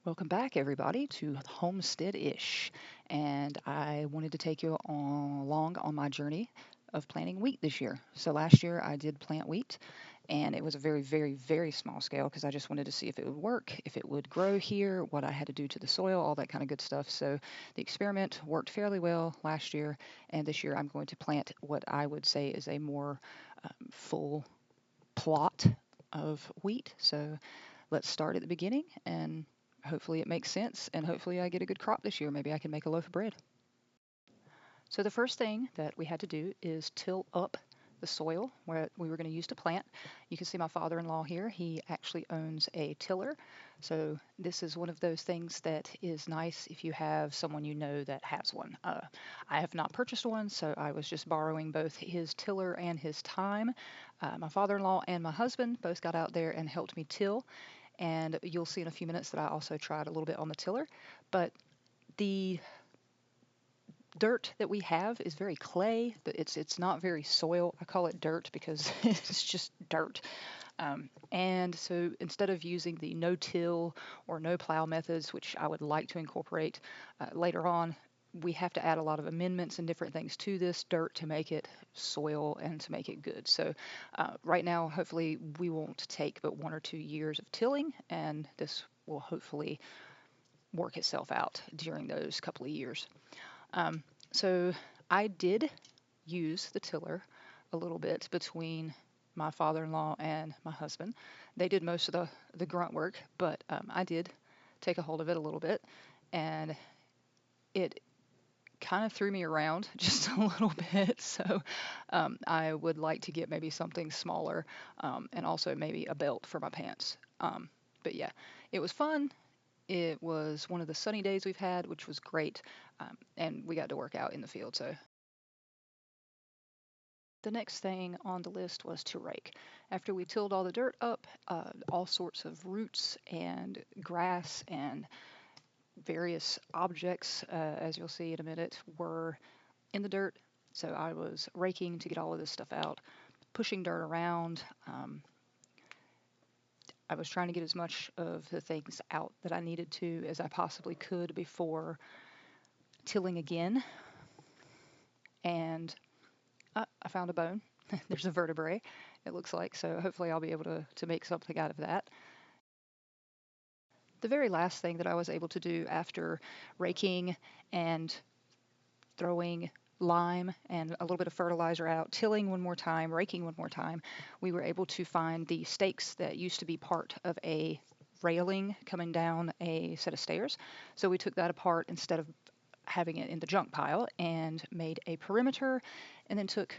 Welcome back, everybody, to Homestead-ish. And I wanted to take you along on my journey of planting wheat this year. So last year I did plant wheat, and it was a very, very, very small scale because I just wanted to see if it would work, if it would grow here, what I had to do to the soil, all that kind of good stuff. So the experiment worked fairly well last year, and this year I'm going to plant what I would say is a more full plot of wheat. So let's start at the beginning and hopefully it makes sense and hopefully I get a good crop this year. Maybe I can make a loaf of bread. So the first thing that we had to do is till up the soil where we were going to use to plant. You can see my father-in-law here. He actually owns a tiller. So this is one of those things that is nice if you have someone you know that has one. I have not purchased one, so I was just borrowing both his tiller and his time. My father-in-law and my husband both got out there and helped me till. And you'll see in a few minutes that I also tried a little bit on the tiller. But the dirt that we have is very clay. It's not very soil. I call it dirt because it's just dirt. And so instead of using the no-till or no-plow methods, which I would like to incorporate later on, we have to add a lot of amendments and different things to this dirt to make it soil and to make it good. So right now, hopefully, we won't take but 1 or 2 years of tilling, and this will hopefully work itself out during those couple of years. So I did use the tiller a little bit between my father-in-law and my husband. They did most of the grunt work, but I did take a hold of it a little bit, and it kind of threw me around just a little bit. So I would like to get maybe something smaller and also maybe a belt for my pants. But yeah, it was fun. It was one of the sunny days we've had, which was great. And we got to work out in the field. So the next thing on the list was to rake. After we tilled all the dirt up, all sorts of roots and grass and various objects, as you'll see in a minute, were in the dirt. So I was raking to get all of this stuff out, pushing dirt around. I was trying to get as much of the things out that I needed to as I possibly could before tilling again. And I found a bone. There's a vertebrae, it looks like. So hopefully I'll be able to make something out of that. The very last thing that I was able to do after raking and throwing lime and a little bit of fertilizer out, tilling one more time, raking one more time, we were able to find the stakes that used to be part of a railing coming down a set of stairs. So we took that apart instead of having it in the junk pile and made a perimeter, and then took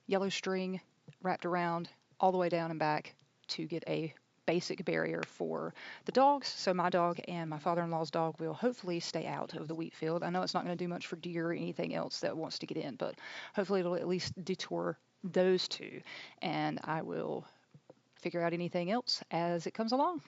yellow string, wrapped around all the way down and back to get a basic barrier for the dogs. So my dog and my father-in-law's dog will hopefully stay out of the wheat field. I know it's not going to do much for deer or anything else that wants to get in, but hopefully it'll at least detour those two, and I will figure out anything else as it comes along.